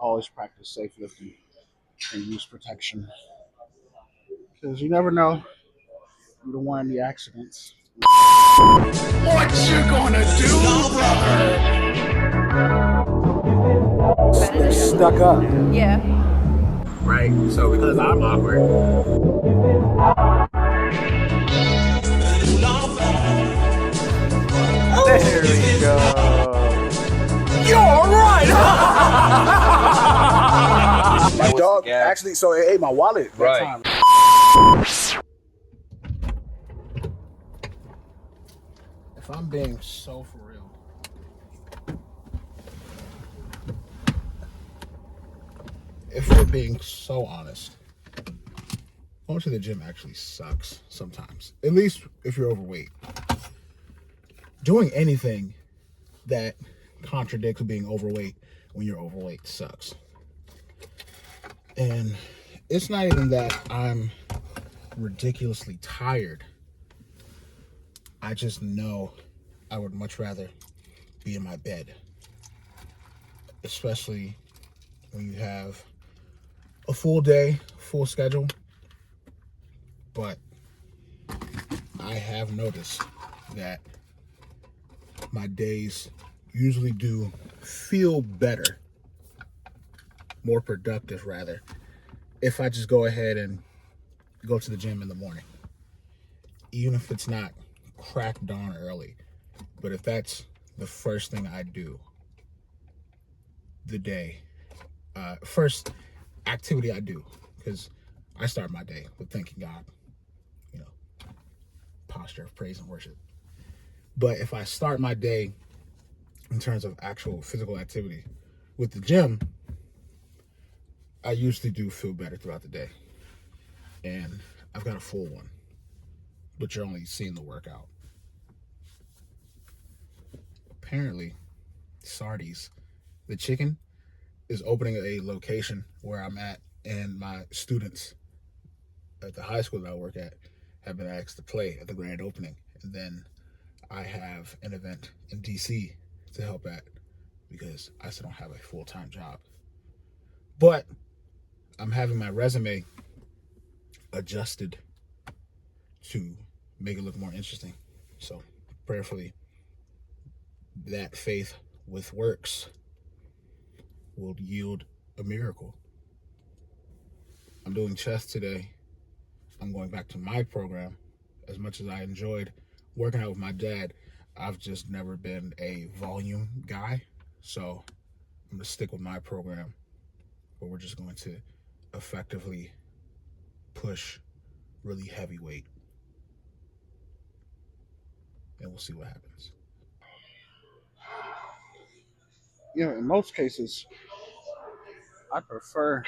always practice safe lifting and use protection because you never know. You don't want any accidents. What you gonna do, brother? Stuck up. Yeah. Right? So because I'm awkward. There we go. You're right. My That was dog the gag. actually, so it ate my wallet that Right. time. If I'm being so for real, if we're being so honest, going to the gym actually sucks sometimes. At least if you're overweight. Doing anything that contradicts being overweight when you're overweight sucks. And it's not even that I'm ridiculously tired. I just know I would much rather be in my bed. Especially when you have a full day, full schedule. But I have noticed that my days usually do feel better, more productive rather, if I just go ahead and go to the gym in the morning. Even if it's not crack dawn early, but if that's the first thing I do the day, first activity I do, because I start my day with thanking God, posture of praise and worship. But if I start my day in terms of actual physical activity with the gym, I usually do feel better throughout the day. And I've got a full one, but you're only seeing the workout. Apparently, Sardi's, the chicken, is opening a location where I'm at, and my students at the high school that I work at have been asked to play at the grand opening. And then I have an event in DC to help at because I still don't have a full-time job. But I'm having my resume adjusted to make it look more interesting. So prayerfully, that faith with works will yield a miracle. I'm doing chess today. I'm going back to my program. As much as I enjoyed working out with my dad, I've just never been a volume guy. So I'm going to stick with my program where we're just going to effectively push really heavy weight. And we'll see what happens. In most cases, I prefer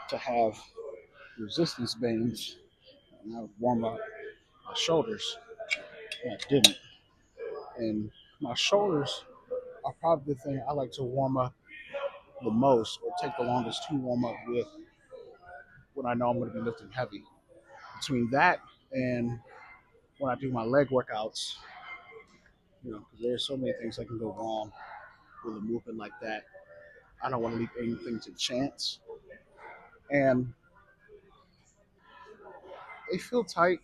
to have resistance bands, and I would warm up my shoulders, and I didn't. And my shoulders are probably the thing I like to warm up the most, or take the longest to warm up with when I know I'm going to be lifting heavy. Between that and when I do my leg workouts, because there's so many things that can go wrong with a movement like that. I don't want to leave anything to chance. And they feel tight.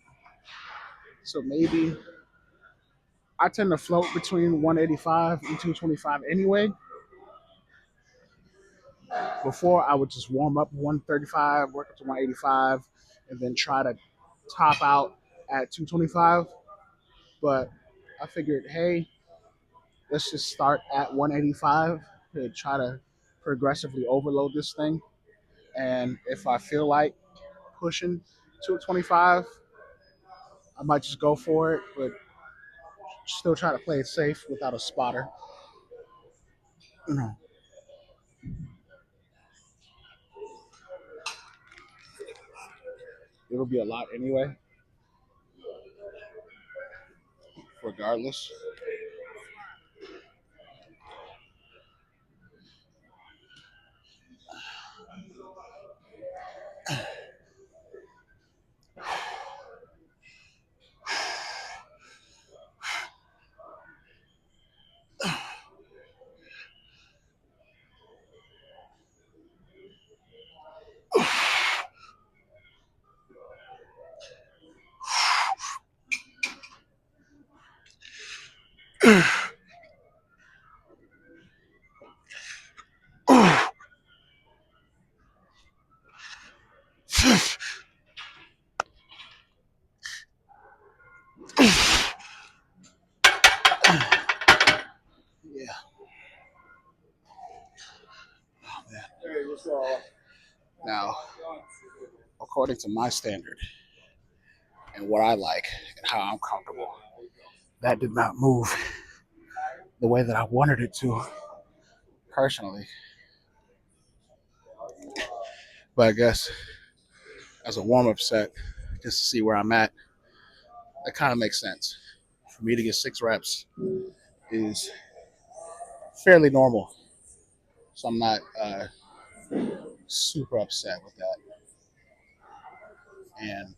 So maybe I tend to float between 185 and 225 anyway. Before, I would just warm up 135, work up to 185, and then try to top out at 225. But I figured, hey, let's just start at 185 to try to progressively overload this thing. And if I feel like pushing 225, I might just go for it, but still try to play it safe without a spotter. It'll be a lot anyway, regardless. Yeah. Now, according to my standard and what I like and how I'm comfortable, that did not move the way that I wanted it to personally. But I guess as a warm up set, just to see where I'm at, that kind of makes sense. For me to get 6 reps is fairly normal. So I'm not super upset with that. And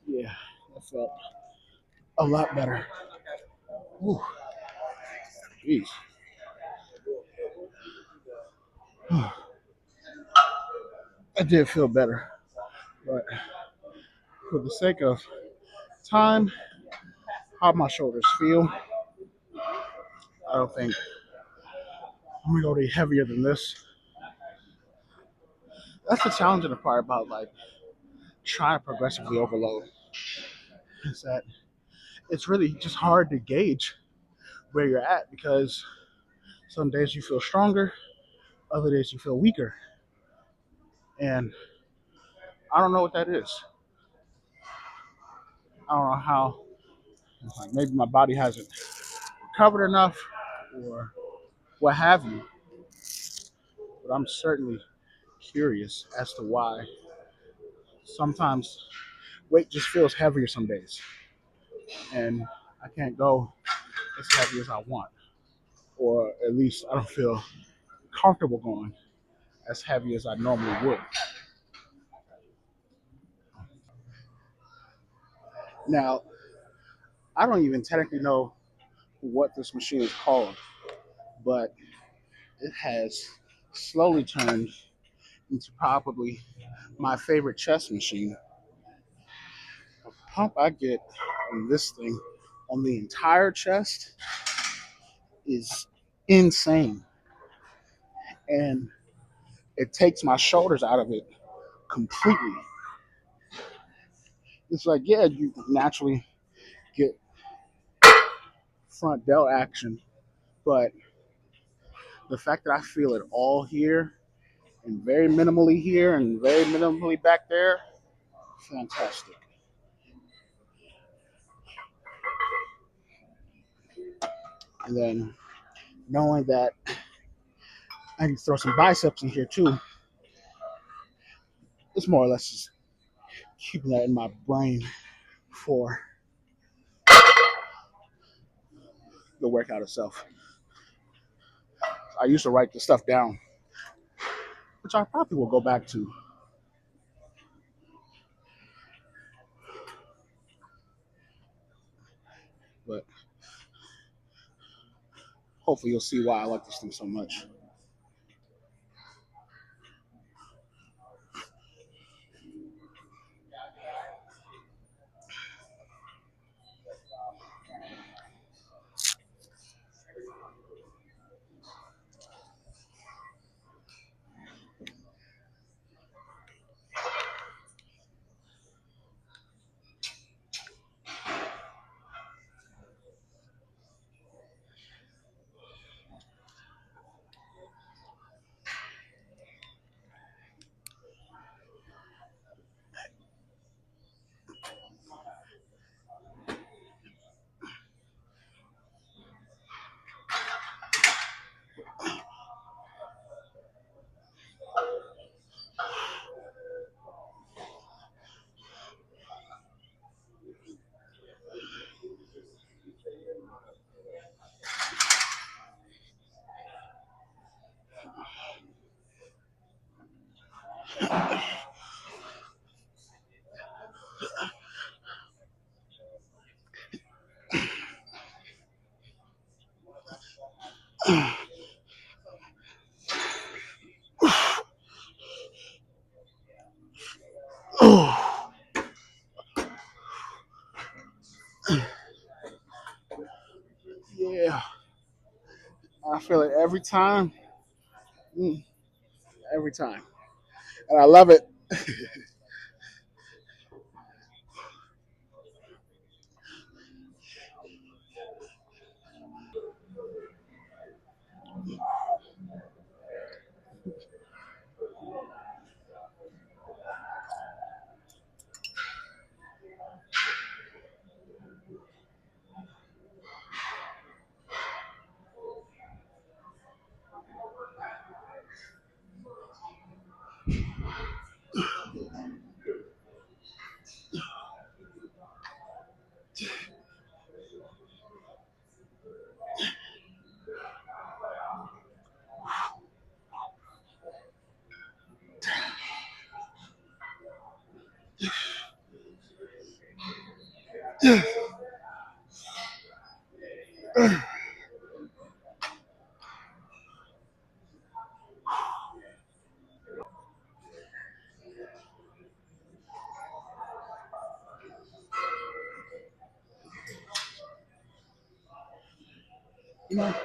yeah, that felt a lot better. Whew, jeez. I did feel better. But for the sake of time, how my shoulders feel, I don't think I'm gonna go any heavier than this. That's the challenging part about like trying to progressively overload. Is that it's really just hard to gauge where you're at because some days you feel stronger, other days you feel weaker, and I don't know what that is. I don't know how. Like maybe my body hasn't recovered enough, or what have you. But I'm certainly curious as to why sometimes weight just feels heavier some days, and I can't go as heavy as I want, or at least I don't feel comfortable going as heavy as I normally would. Now, I don't even technically know what this machine is called, but it has slowly turned into probably my favorite chest machine. The pump I get on this thing on the entire chest is insane. And it takes my shoulders out of it completely. It's like, yeah, you naturally get front delt action, but the fact that I feel it all here and very minimally here and very minimally back there, fantastic. And then knowing that I can throw some biceps in here too, it's more or less just keeping that in my brain for the workout itself. I used to write the stuff down, which I probably will go back to. But hopefully you'll see why I like this thing so much. Yeah, I feel it every time. Every time. And I love it.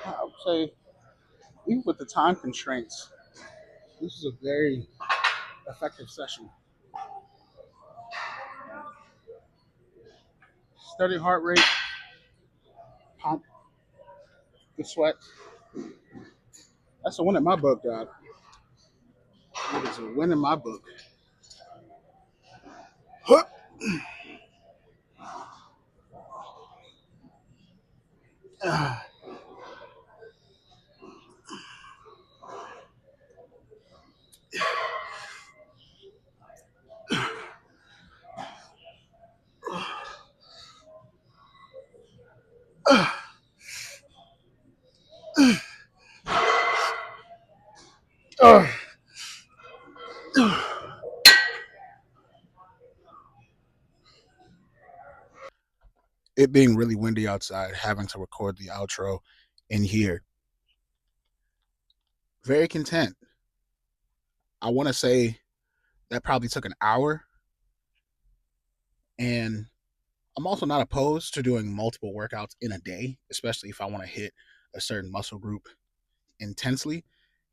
I would say, even with the time constraints, this is a very effective session. Steady heart rate, pump, the sweat. That's a win in my book, God. It is a win in my book. It being really windy outside, having to record the outro in here. Very content. I want to say that probably took an hour. And I'm also not opposed to doing multiple workouts in a day, especially if I want to hit a certain muscle group intensely,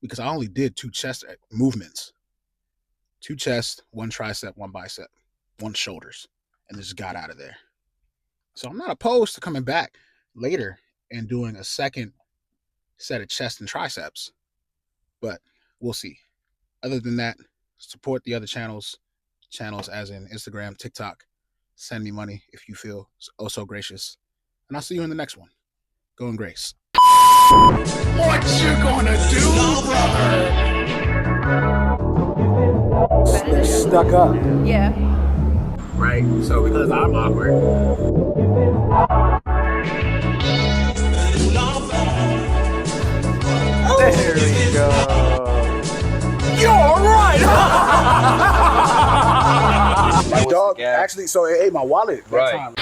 because I only did 2 chest movements. 2 chest, 1 tricep, 1 bicep, 1 shoulders, and just got out of there. So I'm not opposed to coming back later and doing a second set of chest and triceps, but we'll see. Other than that, support the other channels as in Instagram, TikTok. Send me money if you feel oh so gracious. And I'll see you in the next one. Go in grace. What you gonna do, brother? They're stuck up. Yeah. Right? So because I'm awkward. There we go. You're right. My dog actually, so it ate my wallet that Right. time.